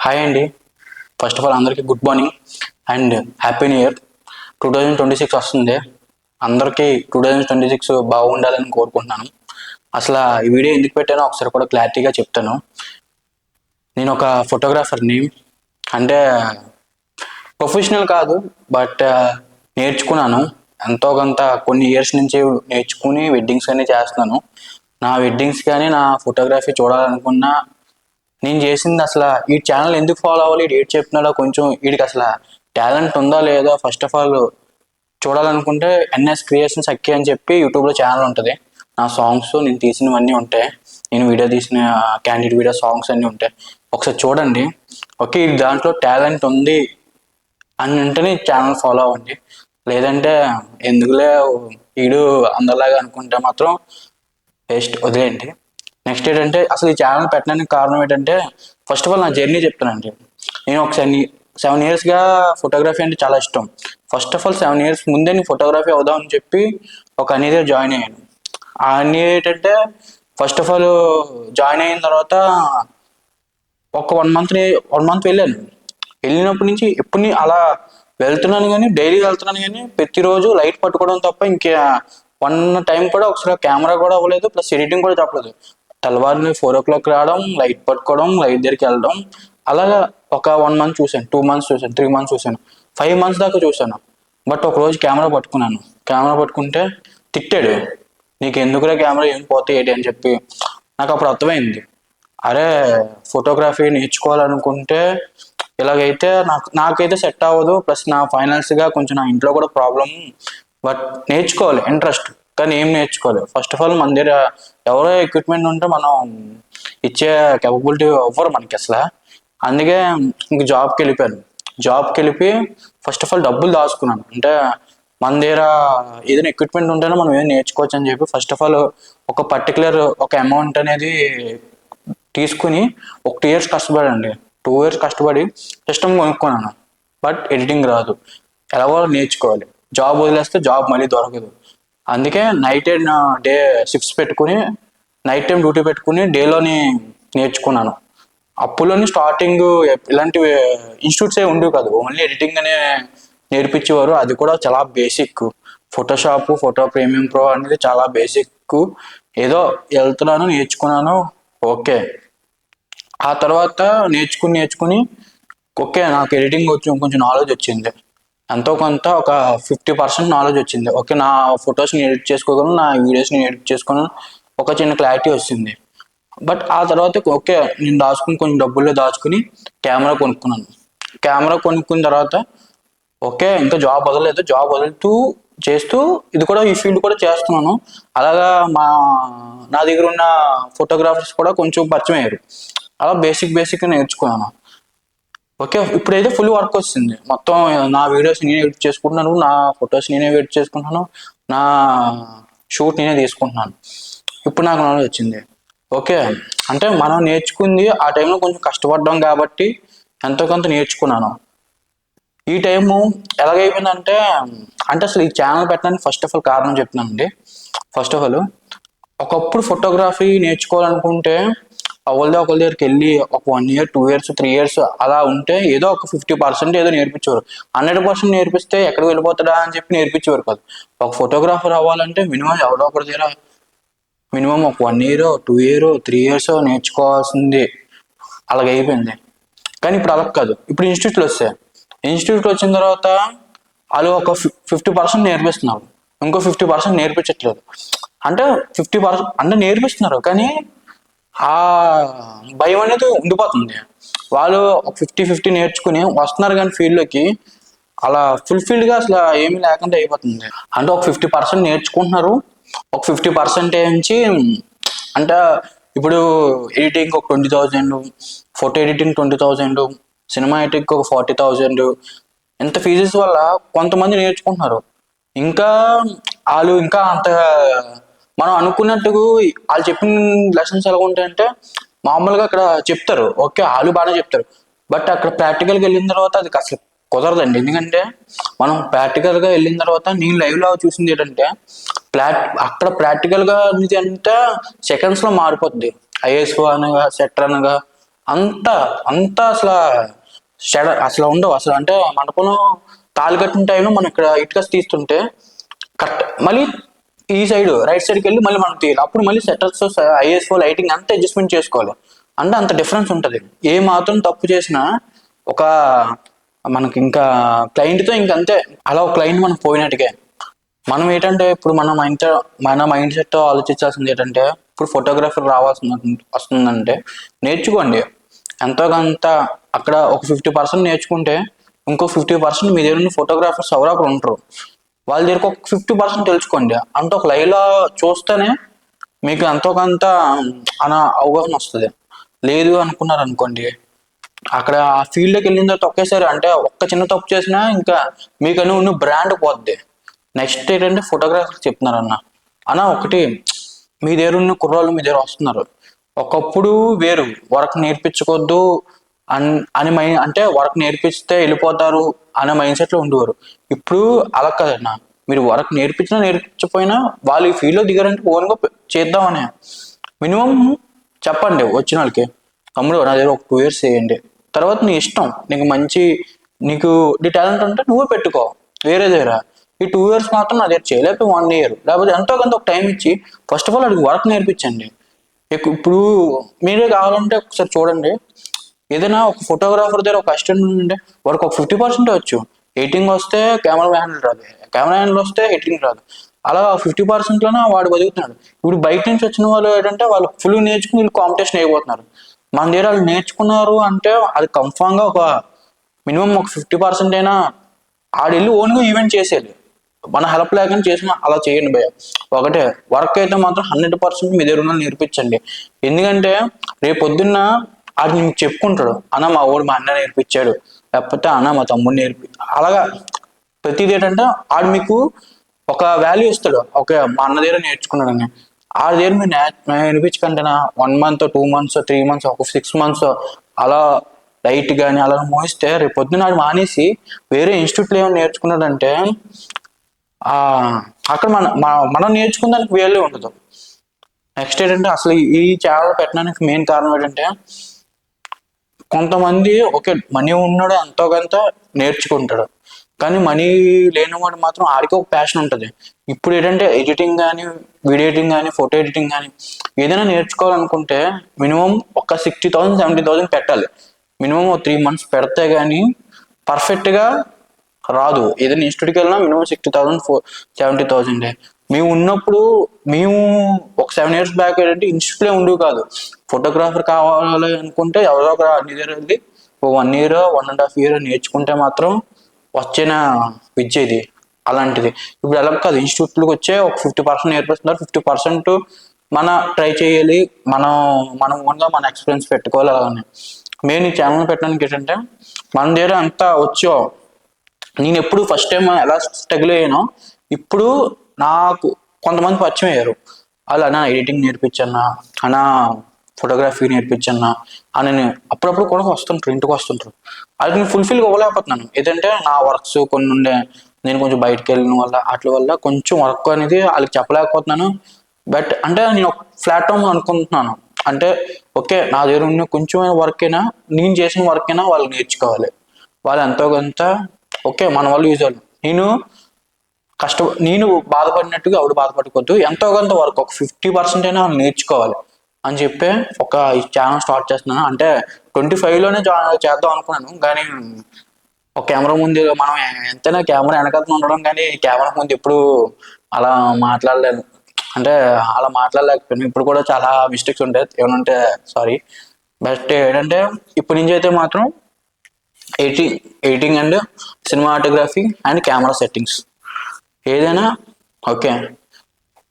Hi అండి. First of all అందరికీ good morning and happy new year. 2026 వస్తుంది. అందరికీ 2026 బాగుండాలని కోరుకుంటున్నాను. అసలు ఈ వీడియో ఎందుకు పెట్టానో ఒకసారి కూడా క్లారిటీగా చెప్తాను. నేను ఒక ఫోటోగ్రాఫర్ని, అంటే ప్రొఫెషనల్ కాదు, బట్ నేర్చుకున్నాను. ఎంతో కొంత కొన్ని ఇయర్స్ నుంచి నేర్చుకుని వెడ్డింగ్స్ అన్నీ చేస్తున్నాను. నా వెడ్డింగ్స్ కానీ నా ఫోటోగ్రఫీ చూడాలనుకున్నా నేను చేసింది అసలు ఈ ఛానల్ ఎందుకు ఫాలో అవ్వాలి, ఏడు చెప్తున్నాడో కొంచెం వీడికి అసలు టాలెంట్ ఉందా లేదా ఫస్ట్ ఆఫ్ ఆల్ చూడాలనుకుంటే ఎన్ఎస్ క్రియేషన్స్ అక్కి అని చెప్పి యూట్యూబ్లో ఛానల్ ఉంటుంది. నా సాంగ్స్ నేను తీసినవన్నీ ఉంటాయి. నేను వీడియో తీసిన క్యాండిడ్ వీడియో సాంగ్స్ అన్నీ ఉంటాయి. ఒకసారి చూడండి. ఓకే, దాంట్లో టాలెంట్ ఉంది అని అంటేనే ఛానల్ ఫాలో అవ్వండి. లేదంటే ఎందుకులే వీడు అందరిలాగా అనుకుంటే మాత్రం వేస్ట్, వదిలేయండి. నెక్స్ట్ ఏంటంటే అసలు ఈ ఛానల్ పెట్టడానికి కారణం ఏంటంటే ఫస్ట్ ఆఫ్ ఆల్ నా జర్నీ చెప్తానండి. నేను ఒక 7 ఇయర్స్గా ఫోటోగ్రఫీ అంటే చాలా ఇష్టం. ఫస్ట్ ఆఫ్ ఆల్ 7 ఇయర్స్ ముందే నేను ఫోటోగ్రఫీ అవుదామని చెప్పి ఒక అన్నీదే జాయిన్ అయ్యాను. ఆ అన్నీ ఏంటంటే ఫస్ట్ ఆఫ్ ఆల్ జాయిన్ అయిన తర్వాత ఒక 1 మంత్ వెళ్ళాను. వెళ్ళినప్పటి నుంచి ఎప్పుడు అలా వెళ్తున్నాను, కానీ డైలీ వెళ్తున్నాను, కానీ ప్రతిరోజు లైట్ పట్టుకోవడం తప్ప ఇంకా 1 టైం కూడా ఒకసారి కెమెరా కూడా అవ్వలేదు, ప్లస్ ఎడిటింగ్ కూడా చెప్పలేదు. తెల్లవారిని 4 o'clock రావడం, లైట్ పట్టుకోవడం, లైట్ దగ్గరికి వెళ్ళడం, అలాగా ఒక 1 month చూశాను, 2 months చూశాను, 3 months చూశాను, 5 months దాకా చూశాను. బట్ ఒక రోజు కెమెరా పట్టుకున్నాను. కెమెరా పట్టుకుంటే తిట్టాడు, నీకు ఎందుకురా కెమెరా, ఏం పోతాయి ఏంటి అని చెప్పి. నాకు అప్పుడు అర్థమైంది, అరే ఫోటోగ్రఫీ నేర్చుకోవాలనుకుంటే ఇలాగైతే నాకైతే సెట్ అవ్వదు, ప్లస్ నా ఫైనాన్స్గా కొంచెం నా ఇంట్లో కూడా ప్రాబ్లం. బట్ నేర్చుకోవాలి, ఇంట్రెస్ట్, కానీ ఏం నేర్చుకోవాలి. ఫస్ట్ ఆఫ్ ఆల్ మన దగ్గర ఎవరో ఎక్విప్మెంట్ ఉంటే మనం ఇచ్చే కేపబిలిటీ అవ్వరు మనకి అసలు. అందుకే ఇంక జాబ్కి వెళ్ళిపోయి ఫస్ట్ ఆఫ్ ఆల్ డబ్బులు దాచుకున్నాను. అంటే మన దగ్గర ఏదైనా ఎక్విప్మెంట్ ఉంటేనే మనం ఏం నేర్చుకోవచ్చు అని చెప్పి ఫస్ట్ ఆఫ్ ఆల్ ఒక పర్టికులర్ ఒక అమౌంట్ అనేది తీసుకుని ఒక 2 years కష్టపడండి. 2 years కష్టపడి సిస్టమ్ కొనుక్కున్నాను. బట్ ఎడిటింగ్ రాదు, ఎలాగో నేర్చుకోవాలి. జాబ్ వదిలేస్తే జాబ్ మళ్ళీ దొరకదు. అందుకే నైట్ అండ్ డే షిఫ్ట్స్ పెట్టుకుని నైట్ టైం డ్యూటీ పెట్టుకుని డేలోని నేర్చుకున్నాను. అప్పులోని స్టార్టింగ్ ఇలాంటివి ఇన్స్టిట్యూట్స్ ఏ ఉండేవి కాదు, ఓన్లీ ఎడిటింగ్ అనే నేర్పించేవారు. అది కూడా చాలా basic. Photoshop, photo premium pro అనేది చాలా బేసిక్. ఏదో వెళ్తున్నాను, నేర్చుకున్నాను, ఓకే. ఆ తర్వాత నేర్చుకుని ఓకే నాకు ఎడిటింగ్ వచ్చి కొంచెం నాలెడ్జ్ వచ్చింది. ఎంతో కొంత ఒక 50% నాలెడ్జ్ వచ్చింది. ఓకే, నా ఫొటోస్ని ఎడిట్ చేసుకోగలను, నా వీడియోస్ని ఎడిట్ చేసుకోగలను, ఒక చిన్న క్లారిటీ వచ్చింది. బట్ ఆ తర్వాత ఓకే, నేను కొంచెం డబ్బుల్లో దాచుకుని కెమెరా కొనుక్కున్నాను. కెమెరా కొనుక్కున్న తర్వాత ఓకే, ఇంకా జాబ్ వదలలేదు, జాబ్ వదులుతూ చేస్తూ ఇది కూడా ఈ ఫీల్డ్ కూడా చేస్తున్నాను. అలాగా నా దగ్గర ఉన్న ఫోటోగ్రాఫర్స్ కూడా కొంచెం పరిచయం అయ్యారు. అలా బేసిక్ నేర్చుకున్నాను. ఓకే, ఇప్పుడైతే ఫుల్ వర్క్ వస్తుంది. మొత్తం నా వీడియోస్ నేనే ఎడిట్ చేసుకుంటున్నాను, నా ఫొటోస్ నేనే ఎడిట్ చేసుకుంటున్నాను, నా షూట్ నేనే తీసుకుంటున్నాను. ఇప్పుడు నాకు నాలెడ్జ్ వచ్చింది. ఓకే, అంటే మనం నేర్చుకుంది ఆ టైంలో కొంచెం కష్టపడ్డాం కాబట్టి ఎంతో కొంత నేర్చుకున్నాను. ఈ టైము ఎలాగైపోయిందంటే, అంటే అసలు ఈ ఛానల్ పెట్టడానికి ఫస్ట్ ఆఫ్ ఆల్ కారణం చెప్తున్నానండి. ఫస్ట్ ఆఫ్ ఆల్ ఒకప్పుడు ఫోటోగ్రఫీ నేర్చుకోవాలనుకుంటే ఒకరి దగ్గరికి వెళ్ళి ఒక 1 year, 2 years, 3 years అలా ఉంటే ఏదో ఒక 50% ఏదో నేర్పించేవారు. 100% నేర్పిస్తే ఎక్కడికి వెళ్ళిపోతాడా అని చెప్పి నేర్పించేవారు కాదు. ఒక ఫోటోగ్రాఫర్ అవ్వాలంటే మినిమం ఎవడో ఒకరి దగ్గర మినిమం ఒక 1 year, 2 years, 3 years నేర్చుకోవాల్సింది. అలాగైపోయింది. కానీ ఇప్పుడు అలా కాదు. ఇప్పుడు ఇన్స్టిట్యూట్లు వస్తాయి. ఇన్స్టిట్యూట్ వచ్చిన తర్వాత వాళ్ళు ఒక 50% నేర్పిస్తున్నారు, ఇంకో 50% నేర్పించట్లేదు. అంటే 50% అంటే నేర్పిస్తున్నారు, కానీ ఆ భయం అనేది ఉండిపోతుంది. వాళ్ళు ఒక 50-50 నేర్చుకుని వస్తున్నారు, కానీ ఫీల్డ్లోకి అలా ఫుల్ఫిల్డ్గా అసలు ఏమీ లేకుండా అయిపోతుంది. అంటే ఒక 50% నేర్చుకుంటున్నారు, ఒక 50% నుంచి అంటే ఇప్పుడు ఎడిటింగ్ ఒక 20,000, ఫోటో ఎడిటింగ్ 20,000, సినిమా ఎడిటింగ్ ఒక 40,000. ఇంత ఫీజెస్ వల్ల కొంతమంది నేర్చుకుంటున్నారు. ఇంకా వాళ్ళు ఇంకా అంత మనం అనుకున్నట్టు వాళ్ళు చెప్పిన లెసన్స్ ఎలా ఉంటాయంటే మామూలుగా అక్కడ చెప్తారు, ఓకే వాళ్ళు బాగానే చెప్తారు. బట్ అక్కడ ప్రాక్టికల్గా వెళ్ళిన తర్వాత అది అసలు కుదరదండి. ఎందుకంటే మనం ప్రాక్టికల్గా వెళ్ళిన తర్వాత నేను లైవ్లో చూసింది ఏంటంటే అక్కడ ప్రాక్టికల్గా అనేది అంటే సెకండ్స్లో మారిపోద్ది. ఐఎస్ఓ అనగా సెటర్ అనగా అంత అంత అసలు అసలు ఉండవు అసలు. అంటే మండపంలో తాళి కట్టిన టైంలో మనం ఇక్కడ ఇటుక తీస్తుంటే కరెక్ట్ మళ్ళీ ఈ సైడ్ రైట్ సైడ్కి వెళ్ళి మళ్ళీ మనం తీయాలి. అప్పుడు మళ్ళీ సెటర్స్, ఐఎస్ఓ, లైటింగ్ అంతా అడ్జస్ట్మెంట్ చేసుకోవాలి. అంటే అంత డిఫరెన్స్ ఉంటుంది. ఏ మాత్రం తప్పు చేసినా ఒక మనకి ఇంకా క్లయింట్తో ఇంకంతే, అలా ఒక క్లయింట్ మనకు పోయినట్టుగా. మనం ఏంటంటే ఇప్పుడు మన మైండ్ సెట్ ఆలోచించాల్సింది ఏంటంటే, ఇప్పుడు ఫోటోగ్రఫర్ వస్తుందంటే నేర్చుకోండి ఎంతో కొంత. అక్కడ ఒక 50% నేర్చుకుంటే ఇంకో 50% మీ దగ్గర ఫోటోగ్రాఫర్స్ ఎవరో అక్కడ ఉంటారు, వాళ్ళ దగ్గరకు ఒక 50% తెలుసుకోండి. అంటే ఒక లైవ్లో చూస్తేనే మీకు ఎంతో కొంత అవగాహన వస్తుంది. లేదు అనుకున్నారు అనుకోండి, అక్కడ ఆ ఫీల్డ్లోకి వెళ్ళిన తర్వాత ఒకేసారి అంటే ఒక్క చిన్న తప్పు చేసినా ఇంకా మీకని ఉన్న బ్రాండ్ పోద్ది. నెక్స్ట్ ఏంటంటే ఫోటోగ్రాఫర్ చెప్తున్నారు ఒకటి, మీ దగ్గర ఉన్న కుర్రాళ్ళు మీ దగ్గర వస్తున్నారు. ఒకప్పుడు వేరు, వర్క్ నేర్పించుకోవద్దు అని అంటే వర్క్ నేర్పిస్తే వెళ్ళిపోతారు అనే మైండ్ సెట్లో ఉండేవారు. ఇప్పుడు అలా కదన్న, మీరు వర్క్ నేర్పించినా నేర్పించకపోయినా వాళ్ళు ఈ ఫీల్డ్లో దిగారంటే ఓన్గా చేద్దామని మినిమం చెప్పండి వచ్చిన వాళ్ళకి, తమ్ముడు నా దగ్గర ఒక 2 years చేయండి, తర్వాత నీ ఇష్టం, నీకు నీ టాలెంట్ ఉంటే నువ్వే పెట్టుకో వేరే దగ్గర. ఈ 2 years మాత్రం నా దగ్గర చేయలేకపోతే 1 year, లేకపోతే ఎంతో కొంత ఒక టైం ఇచ్చి ఫస్ట్ ఆఫ్ ఆల్ అడిగి వర్క్ నేర్పించండి. ఇప్పుడు మీరే కావాలంటే ఒకసారి చూడండి, ఏదైనా ఒక ఫోటోగ్రాఫర్ దగ్గర ఒక అసిస్టెంట్ ఉంటే వారికి ఒక 50% వచ్చు. ఎడిటింగ్ వస్తే కెమెరా హ్యాండిల్ రాదు, కెమెరా హ్యాండిల్ వస్తే ఎడిటింగ్ రాదు, అలా 50%లోనే వాడు బతుకుతున్నాడు. ఇప్పుడు బయట నుంచి వచ్చిన వాళ్ళు ఏంటంటే వాళ్ళు ఫుల్ నేర్చుకుని వీళ్ళు కాంపిటీషన్ అయిపోతున్నారు. మన దగ్గర వాళ్ళు నేర్చుకున్నారు అంటే అది కన్ఫామ్గా ఒక మినిమం ఒక 50% అయినా ఆడెళ్ళి ఓన్గా ఈవెంట్ చేసేది. మన హెల్ప్ లేకుండా చేసిన అలా చేయండి భయ. ఒకటే వర్క్ అయితే మాత్రం 100% మీ దగ్గర నేర్పించండి. ఎందుకంటే రేపు పొద్దున్న అది మీకు చెప్పుకుంటాడు, మా ఊడు మా అన్న నేర్పించాడు, లేకపోతే మా తమ్ముడు అలాగా ప్రతిది ఏంటంటే ఆడు మీకు ఒక వాల్యూ ఇస్తాడు. ఓకే మా అన్న దగ్గర నేర్చుకున్నాడని, ఆ దగ్గర మీరు నేర్పించకంటేనా 1 month 2 months 3 months ఒక 6 months అలా లైట్ కానీ అలా మోయిస్తే రేపు పొద్దున్న ఆడు మానేసి వేరే ఇన్స్టిట్యూట్లో ఏమైనా నేర్చుకున్నాడంటే అక్కడ మనం నేర్చుకున్న దానికి వేరే ఉండదు. నెక్స్ట్ ఏంటంటే అసలు ఈ ఛానల్ పెట్టడానికి మెయిన్ కారణం ఏంటంటే కొంతమంది ఓకే మనీ ఉన్నాడు ఎంతో కొంత నేర్చుకుంటాడు, కానీ మనీ లేనివాడు మాత్రం ఆడికి ఒక ప్యాషన్ ఉంటుంది. ఇప్పుడు ఏంటంటే ఎడిటింగ్ కానీ, వీడియో ఎడిటింగ్ కానీ, ఫోటో ఎడిటింగ్ కానీ ఏదైనా నేర్చుకోవాలనుకుంటే మినిమం ఒక 60,000 70,000 పెట్టాలి. మినిమం 3 months పెడితే కానీ పర్ఫెక్ట్గా రాదు. ఏదైనా ఇన్స్టిట్యూట్కి వెళ్ళినా మినిమం 60,000 70,000. మేము ఉన్నప్పుడు ఒక 7 years బ్యాక్ ఏంటంటే ఇన్స్టిట్యూట్లో ఉండేవి కాదు. ఫోటోగ్రాఫర్ కావాలి అనుకుంటే ఎవరో ఒక అన్ని దగ్గర వెళ్ళి 1 year 1.5 year నేర్చుకుంటే మాత్రం వచ్చిన విద్య ఇది. అలాంటిది ఇప్పుడు ఎలా కాదు, ఇన్స్టిట్యూట్లకు వచ్చే ఒక 50% నేర్పిస్తున్నారు, 50% మన ట్రై చేయాలి, మనం ఓన్గా మన ఎక్స్పీరియన్స్ పెట్టుకోవాలి. అలానే మెయిన్ ఈ ఛానల్ పెట్టడానికి ఏంటంటే మన దగ్గర అంతా వచ్చో, నేను ఎప్పుడు ఫస్ట్ టైం ఎలా స్ట్రగుల్ అయ్యానో ఇప్పుడు నాకు కొంతమంది పరిచయం అయ్యారు. వాళ్ళు ఎడిటింగ్ నేర్పించన్నా, ఫోటోగ్రఫీ నేర్పించన్నా అని అప్పుడప్పుడు కూడా వస్తుంటారు, ఇంటికి వస్తుంటారు. అది నేను ఫుల్ఫిల్గా ఇవ్వలేకపోతున్నాను. ఏదంటే నా వర్క్స్ కొన్ని ఉండే, నేను కొంచెం బయటకు వెళ్ళిన వల్ల వాటి వల్ల కొంచెం వర్క్ అనేది వాళ్ళకి చెప్పలేకపోతున్నాను. బట్ అంటే నేను ఒక ప్లాట్ఫామ్ అనుకుంటున్నాను, అంటే ఓకే నా దగ్గర ఉన్న కొంచెం వర్క్ అయినా, నేను చేసిన వర్క్ అయినా వాళ్ళు నేర్చుకోవాలి, వాళ్ళు ఎంతో కొంత ఓకే మన వాళ్ళు యూజ్ అవ్వాలి. నేను బాధపడినట్టుగా ఆవిడ బాధపడుకోవద్దు, ఎంతో కొంత వర్క్ ఒక 50% అయినా నేర్చుకోవాలి అని చెప్పి ఒక ఈ ఛానల్ స్టార్ట్ చేస్తున్నాను. అంటే 25లోనే చేద్దాం అనుకున్నాను, కానీ ఒక కెమెరా ముందు మనం ఎంతైనా కెమెరా వెనకాల ఉండడం, కానీ కెమెరా ముందు ఎప్పుడు అలా మాట్లాడలేను. అంటే అలా మాట్లాడలేకపోయాను. ఇప్పుడు కూడా చాలా మిస్టేక్స్ ఉంటాయి, ఏమైనా ఉంటే సారీ. బట్ ఏంటంటే ఇప్పటి నుంచి అయితే మాత్రం editing and cinematography and camera settings ఏదైనా okay.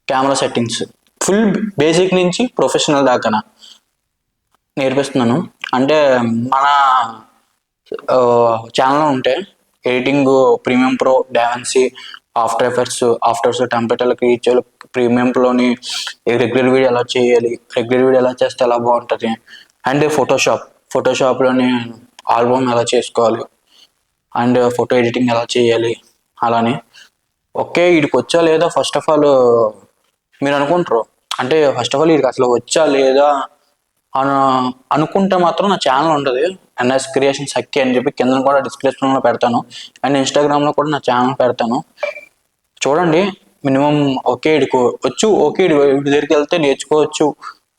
Camera settings full basic నుంచి ప్రొఫెషనల్ దాకా నేర్పిస్తున్నాను. అంటే మన ఛానల్లో ఉంటే editing premium pro, DaVinci, After Effects టెంప్లెట్లకు క్రియేట్ చేయాలి, ప్రీమియం ప్రోని రెగ్యులర్ వీడియో ఎలా చేయాలి, రెగ్యులర్ వీడియో ఎలా చేస్తే ఎలా బాగుంటుంది, అండ్ ఫోటోషాప్లోని ఆల్బమ్ ఎలా చేసుకోవాలి, అండ్ ఫోటో ఎడిటింగ్ ఎలా చేయాలి. అలానే ఓకే వీడికి వచ్చా లేదా ఫస్ట్ ఆఫ్ ఆల్ మీరు అనుకుంటారు, అంటే ఫస్ట్ ఆఫ్ ఆల్ వీడికి అసలు వచ్చా లేదా అనుకుంటే మాత్రం నా ఛానల్ ఉంటుంది, ఎన్ఎస్ క్రియేషన్ సక్కి అని చెప్పి కింద కూడా డిస్క్రిప్షన్లో పెడతాను. అండ్ ఇన్స్టాగ్రామ్లో కూడా నా ఛానల్ పెడతాను, చూడండి. మినిమం ఒకే ఇడికి వచ్చు, ఓకే వీడి దగ్గరికి వెళ్తే నేర్చుకోవచ్చు,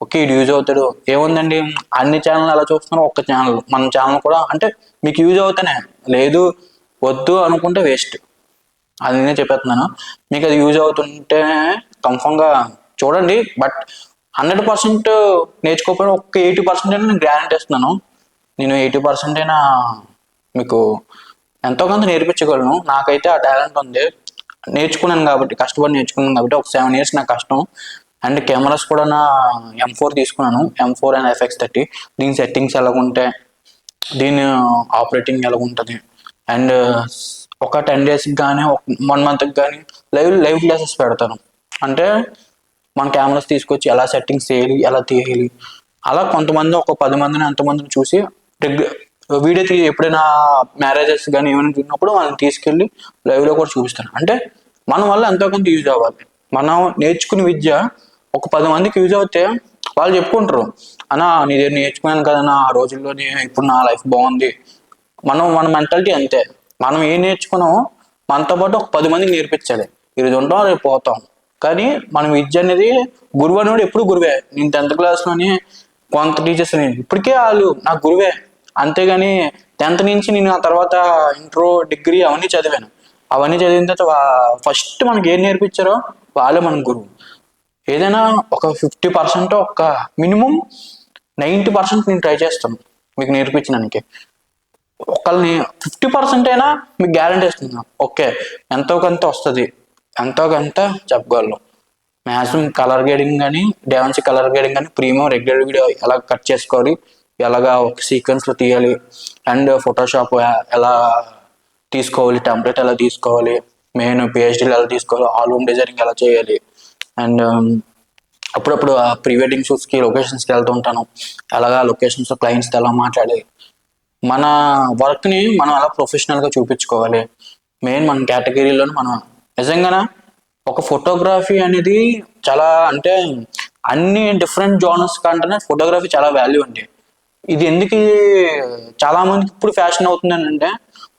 ఓకే ఇది యూజ్ అవుతాడు. ఏముందండి, అన్ని ఛానల్ ఎలా చూస్తున్నారు, ఒక్క ఛానల్ మన ఛానల్ కూడా అంటే మీకు యూజ్ అవుతానే, లేదు వద్దు అనుకుంటే వేస్ట్. అది నేనే చెప్పేస్తున్నాను. మీకు అది యూజ్ అవుతుంటే కన్ఫామ్గా చూడండి. బట్ 100% నేర్చుకోకపోయినా ఒక 80% అయినా నేను గ్యారంటీ ఇస్తున్నాను. నేను 80% అయినా మీకు ఎంతో కొంత నేర్పించగలను. నాకైతే ఆ టాలెంట్ ఉంది, నేర్చుకున్నాను కాబట్టి, కష్టపడి నేర్చుకున్నాను కాబట్టి. ఒక 7 years నా కష్టం. అండ్ కెమెరాస్ కూడా నా M4 తీసుకున్నాను, M4 అండ్ FX30. దీని సెట్టింగ్స్ ఎలాగుంటాయి, దీని ఆపరేటింగ్ ఎలాగుంటుంది, అండ్ ఒక 10 daysకి కానీ 1 monthకి కానీ లైవ్ క్లాసెస్ పెడతాను. అంటే మన కెమెరాస్ తీసుకొచ్చి ఎలా సెట్టింగ్స్ చేయాలి, ఎలా తీయాలి, అలా కొంతమంది ఒక 10 మందిని ఎంతమందిని చూసి వీడియో ఎప్పుడైనా మ్యారేజెస్ కానీ ఏమైనా చూసినప్పుడు వాళ్ళని తీసుకెళ్ళి లైవ్లో కూడా చూపిస్తాను. అంటే మన వల్ల ఎంతో కొంత యూజ్ అవ్వాలి. మనం నేర్చుకునే విద్య ఒక 10 మందికి యూజ్ అవుతే వాళ్ళు చెప్పుకుంటారు, అన్నా నీ దగ్గర నేర్చుకున్నాను కదా ఆ రోజుల్లోనే, ఇప్పుడు నా లైఫ్ బాగుంది. మన మెంటాలిటీ అంతే. మనం ఏం నేర్చుకున్నామో మనతో పాటు ఒక 10 మందికి నేర్పించాలి. ఈరోజు ఉంటాం, రేపు పోతాం. కానీ మన విద్య అనేది, గురువు అనేవాడు ఎప్పుడు గురువే. నేను 10th క్లాస్లోని కొంత టీచర్స్ ఇప్పటికే వాళ్ళు నాకు గురువే. అంతేగాని 10th నుంచి నేను ఆ తర్వాత ఇంట్రో, డిగ్రీ అవన్నీ చదివాను. అవన్నీ చదివిన తర్వాత ఫస్ట్ మనకి ఏం నేర్పించారో వాళ్ళే మన గురువు. ఏదైనా ఒక 50%, ఒక మినిమం 90% నేను ట్రై చేస్తాను మీకు నేర్పించడానికి. ఒకళ్ళని 50% అయినా మీకు గ్యారంటీ ఇస్తున్నాను. ఓకే, ఎంతో కొంత వస్తుంది, ఎంతో కొంత చెప్పగలను. మ్యాక్సిమం కలర్ గ్రేడింగ్ కానీ, డావెన్సీ కలర్ గ్రేడింగ్ కానీ, ప్రీమియం రెగ్యులర్ వీడియో ఎలా కట్ చేసుకోవాలి, ఎలాగా ఒక సీక్వెన్స్లో తీయాలి, అండ్ ఫోటోషాప్ ఎలా తీసుకోవాలి, టెంప్లెట్ ఎలా తీసుకోవాలి, మెయిన్ పిహెచ్డీలు ఎలా తీసుకోవాలి, ఆల్బమ్ డిజైనింగ్ ఎలా చేయాలి, అండ్ అప్పుడప్పుడు ప్రీ వెడ్డింగ్ షూట్స్కి లొకేషన్స్కి వెళ్తూ ఉంటాను. అలాగా లొకేషన్స్లో క్లయింట్స్తో ఎలా మాట్లాడి మన వర్క్ని మనం ఎలా ప్రొఫెషనల్గా చూపించుకోవాలి. మెయిన్ మన కేటగిరీలోని మనం నిజంగానే ఒక ఫోటోగ్రఫీ అనేది చాలా, అంటే అన్ని డిఫరెంట్ జోనర్స్ కంటేనే ఫోటోగ్రఫీ చాలా వాల్యూ ఉంది. ఇది ఎందుకు చాలా మందికి ఇప్పుడు ఫ్యాషన్ అవుతుంది అంటే,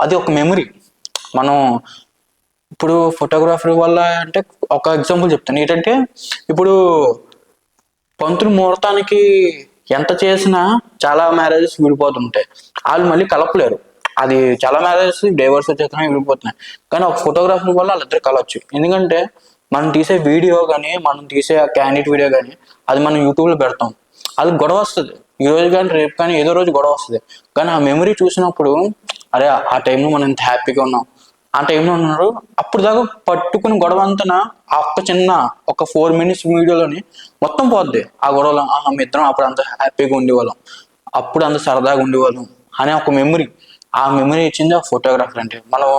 అది ఒక మెమరీ. మనం ఇప్పుడు ఫోటోగ్రఫీ వల్ల అంటే ఒక ఎగ్జాంపుల్ చెప్తాను ఏంటంటే, ఇప్పుడు పంతులు ముహూర్తానికి ఎంత చేసినా చాలా మ్యారేజెస్ విడిపోతుంటాయి, వాళ్ళు మళ్ళీ కలపలేరు. అది చాలా మ్యారేజెస్ డైవర్స్ వచ్చేస్తున్నాయి, విడిపోతున్నాయి. కానీ ఒక ఫోటోగ్రాఫర్ వల్ల వాళ్ళిద్దరు కలవచ్చు. ఎందుకంటే మనం తీసే వీడియో కానీ, మనం తీసే క్యాండిడ్ వీడియో కానీ, అది మనం యూట్యూబ్లో పెడతాం, అది గొడవ వస్తుంది. ఈ రోజు కానీ రేపు కానీ ఏదో రోజు గొడవ వస్తుంది. కానీ ఆ మెమరీ చూసినప్పుడు, అరే ఆ టైంలో మనం ఇంత హ్యాపీగా ఉన్నాం, ఆ టైంలో ఉన్నారు, అప్పుడు దాకా పట్టుకుని గొడవ అంతా ఆ ఒక్క చిన్న ఒక 4 minutes వీడియోలోని మొత్తం పోద్ది. ఆ గొడవలో మీ ఇద్దరం అప్పుడు అంత హ్యాపీగా ఉండేవాళ్ళం, అప్పుడు అంత సరదాగా ఉండేవాళ్ళం అనే ఒక మెమరీ. ఆ మెమరీ ఇచ్చింది ఆ ఫోటోగ్రాఫర్. అంటే మనం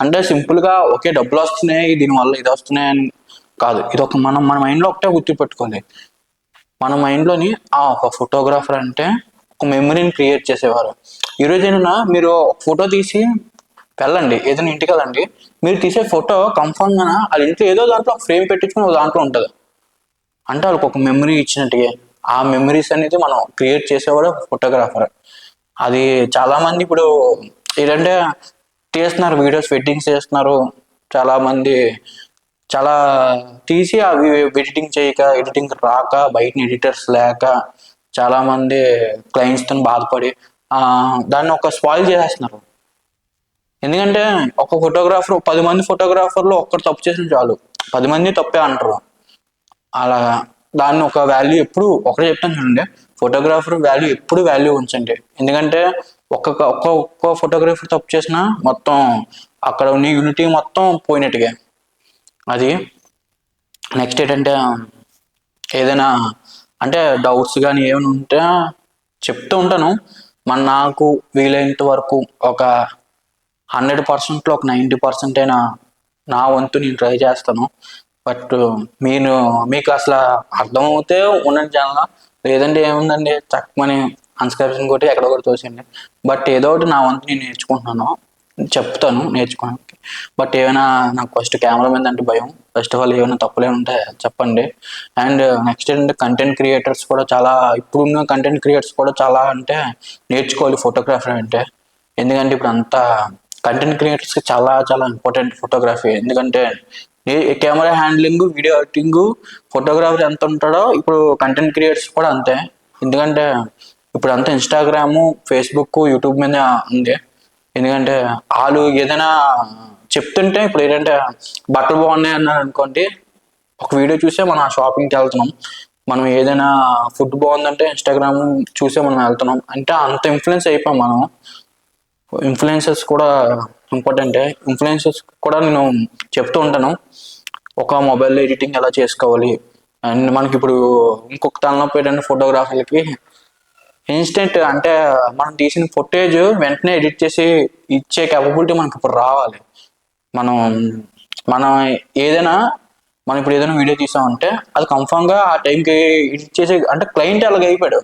అంటే సింపుల్గా ఓకే డబ్బులు వస్తున్నాయి దీనివల్ల ఇది వస్తున్నాయి అని కాదు. ఇది ఒక మన మైండ్లో ఒకటే గుర్తుపెట్టుకోండి. మన మైండ్లోని ఒక ఫోటోగ్రాఫర్ అంటే ఒక మెమరీని క్రియేట్ చేసేవారు. ఈరోజైనా మీరు ఒక ఫోటో తీసి వెళ్ళండి, ఏదైనా ఇంటికి వెళ్ళండి, మీరు తీసే ఫోటో కన్ఫామ్గా వాళ్ళ ఇంట్లో ఏదో దాంట్లో ఫ్రేమ్ పెట్టించుకుని దాంట్లో ఉంటుంది. అంటే వాళ్ళకి ఒక మెమరీ ఇచ్చినట్టుగా. ఆ మెమరీస్ అనేది మనం క్రియేట్ చేసేవాడు ఫోటోగ్రాఫర్. అది చాలా మంది ఇప్పుడు ఏంటంటే తీస్తున్నారు వీడియోస్, వెడ్డింగ్స్ చేస్తున్నారు చాలా మంది. చాలా తీసి అవి ఎడిటింగ్ చేయక, ఎడిటింగ్ రాక, బయట ఎడిటర్స్ లేక చాలా మంది క్లయింట్స్తో బాధపడి దాన్ని ఒక స్పాయిల్ చేసేస్తున్నారు. ఎందుకంటే ఒక ఫోటోగ్రాఫర్ 10 మంది ఫోటోగ్రాఫర్లు ఒక్కరు తప్పు చేసిన చాలు 10 మంది తప్పే అంటారు. అలా దాన్ని ఒక వాల్యూ ఎప్పుడు ఒకటే చెప్తాను చూడండి, ఫోటోగ్రాఫర్ వాల్యూ ఎప్పుడు వాల్యూ ఉంచండి. ఎందుకంటే ఒక్క ఫోటోగ్రాఫర్ తప్పు చేసినా మొత్తం అక్కడ ఉన్న యూనిటీ మొత్తం పోయినట్టుగా. అది నెక్స్ట్ ఏంటంటే, ఏదైనా అంటే డౌట్స్ కానీ ఏమైనా ఉంటే చెప్తూ ఉంటాను. నాకు వీలైనంత వరకు ఒక 100%లో ఒక 90% అయినా నా వంతు నేను ట్రై చేస్తాను. బట్ మీకు అసలు అర్థమవుతే ఉండండి ఛానల్, లేదంటే ఏముందండి తక్కువని అన్సబ్స్క్రైబ్ కొట్టి ఎక్కడో ఒకటి తోసేయండి. బట్ ఏదో ఒకటి నా వంతు నేను నేర్చుకుంటున్నాను. చెప్తాను నేర్చుకోవడానికి. బట్ ఏమైనా నాకు ఫస్ట్ కెమెరా మీద అంటే భయం. ఫస్ట్ ఆఫ్ ఆల్ ఏమైనా తప్పులు ఉంటే చెప్పండి. అండ్ నెక్స్ట్ ఏంటంటే కంటెంట్ క్రియేటర్స్ కూడా చాలా, ఇప్పుడున్న కంటెంట్ క్రియేటర్స్ కూడా చాలా అంటే నేర్చుకోవాలి ఫోటోగ్రఫీ అంటే. ఎందుకంటే ఇప్పుడు అంతా కంటెంట్ క్రియేటర్స్కి చాలా చాలా ఇంపార్టెంట్ ఫోటోగ్రఫీ. ఎందుకంటే camera handling, video editing, photographer ఎంత ఉంటాడో ఇప్పుడు కంటెంట్ క్రియేటర్స్ కూడా అంతే. ఎందుకంటే ఇప్పుడు అంతా ఇన్స్టాగ్రాము, ఫేస్బుక్, యూట్యూబ్ మీద ఉంది. ఎందుకంటే వాళ్ళు ఏదైనా చెప్తుంటే, ఇప్పుడు ఏంటంటే బట్టలు బాగున్నాయి అన్నారు అనుకోండి, ఒక వీడియో చూసే మనం ఆ షాపింగ్కి వెళ్తున్నాం. మనం ఏదైనా ఫుడ్ బాగుందంటే ఇన్స్టాగ్రామ్ చూసే మనం వెళ్తున్నాం. అంటే అంత ఇన్ఫ్లుయెన్స్ అయిపోయాం మనం. ఇన్ఫ్లుయెన్సర్స్ కూడా ఇంపార్టెంటే. ఇన్ఫ్లుయెన్సర్స్ కూడా నేను చెప్తూ ఉంటాను ఒక మొబైల్ ఎడిటింగ్ ఎలా చేసుకోవాలి. అండ్ మనకి ఇప్పుడు ఇంకొక తలనొప్పి ఏంటంటే ఫోటోగ్రాఫర్లకి ఇన్స్టెంట్ అంటే మనం తీసిన ఫుటేజ్ వెంటనే ఎడిట్ చేసి ఇచ్చే కేపబిలిటీ మనకి ఇప్పుడు రావాలి. మనం మనం ఏదైనా మనం ఇప్పుడు ఏదైనా వీడియో తీసామంటే అది కన్ఫామ్గా ఆ టైంకి ఎడిట్ చేసి, అంటే క్లయింట్ అలాగ అయిపోయాడు.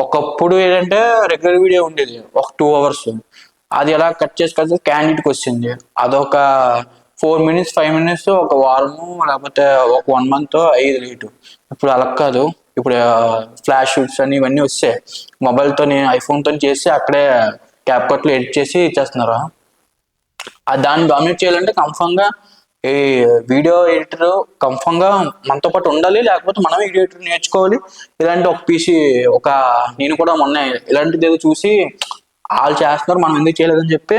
ఒకప్పుడు ఏంటంటే రెగ్యులర్ వీడియో ఉండేది ఒక 2 hours, అది ఎలా కట్ చేసి క్యాండిడేట్కి వచ్చింది. అదొక 4 minutes 5 minutes ఒక వారము లేకపోతే ఒక 1 month అయ్యేది లేటు. ఇప్పుడు అలా కాదు. ఇప్పుడు ఫ్లాష్ షూట్స్ అని ఇవన్నీ వస్తాయి. మొబైల్తో ఐఫోన్తో చేసి అక్కడే క్యాప్కట్లో ఎడిట్ చేసి ఇచ్చేస్తున్నారు. దాన్ని డామినేట్ చేయాలంటే కన్ఫామ్గా ఈ వీడియో ఎడిటర్ కన్ఫామ్గా మనతో పాటు ఉండాలి. లేకపోతే మనం వీడియో ఎడిటర్ నేర్చుకోవాలి. ఇలాంటి ఒక పీసీ ఒక నేను కూడా మొన్న ఇలాంటిది ఏదో చూసి వాళ్ళు చేస్తున్నారు మనం ఎందుకు చేయలేదని చెప్పి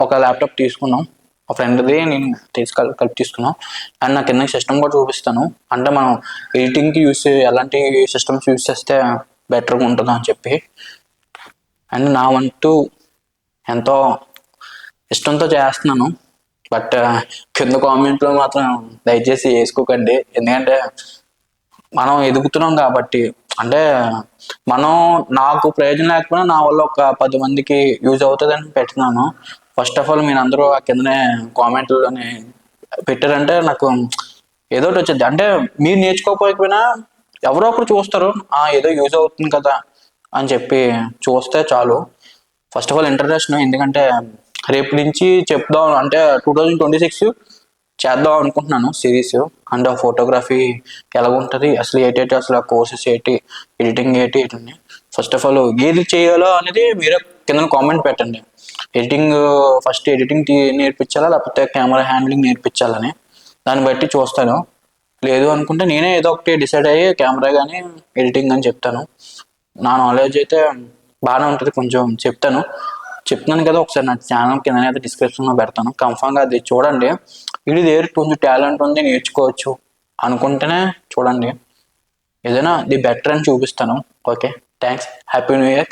ఒక ల్యాప్టాప్ తీసుకున్నాం. ఒక ఫ్రెండ్ది నేను కలిపి తీసుకున్నాం. అండ్ నా కింద సిస్టమ్ కూడా చూపిస్తాను. అంటే మనం ఎడిటింగ్కి ఎలాంటి సిస్టమ్స్ యూస్ చేస్తే బెటర్గా ఉంటుందో అని చెప్పి. అండ్ నా వంతు ఎంతో ఇష్టంతో చేస్తున్నాను. బట్ కింద కామెంట్లో మాత్రం దయచేసి వేసుకోకండి. ఎందుకంటే మనం ఎదుగుతున్నాం కాబట్టి, అంటే మనం నాకు ప్రయోజనం లేకపోయినా నా వల్ల ఒక 10 మందికి యూజ్ అవుతుందని పెడుతున్నాను. ఫస్ట్ ఆఫ్ ఆల్ మీరు అందరూ ఆ కిందనే కామెంట్లోనే పెట్టారంటే నాకు ఏదో ఒకటి వచ్చింది. అంటే మీరు నేర్చుకోకపోయినా ఎవరో ఒకరు చూస్తారు, ఏదో యూజ్ అవుతుంది కదా అని చెప్పి చూస్తే చాలు. ఫస్ట్ ఆఫ్ ఆల్ ఇంట్రడక్షన్, ఎందుకంటే రేపు నుంచి చెప్దాం అంటే 2026 చేద్దాం అనుకుంటున్నాను సిరీస్. అండ్ ఫోటోగ్రఫీ ఎలా ఉంటుంది, అసలు ఏంటి, అసలు కోర్సెస్ ఏంటి, ఎడిటింగ్ ఏంటి, ఇవన్నీ ఫస్ట్ ఆఫ్ ఆల్ ఏది చేయాలో అనేది మీరే కింద కామెంట్ పెట్టండి. ఎడిటింగ్ ఫస్ట్ ఎడిటింగ్ నేర్పించాలా లేకపోతే కెమెరా హ్యాండ్లింగ్ నేర్పించాలని దాన్ని బట్టి చూస్తాను. లేదు అనుకుంటే నేనే ఏదో ఒకటి డిసైడ్ అయ్యి కెమెరా కానీ ఎడిటింగ్ అని చెప్తాను. నా నాలెడ్జ్ అయితే బాగానే ఉంటుంది, కొంచెం చెప్తున్నాను కదా. ఒకసారి నా ఛానల్ కింద అయితే డిస్క్రిప్షన్లో పెడతాను, కన్ఫామ్గా అది చూడండి. ఇది దగ్గర కొంచెం టాలెంట్ ఉంది నేర్చుకోవచ్చు అనుకుంటేనే చూడండి. ఏదైనా ది బెటర్ అని చూపిస్తాను. Okay, thanks. Happy new year.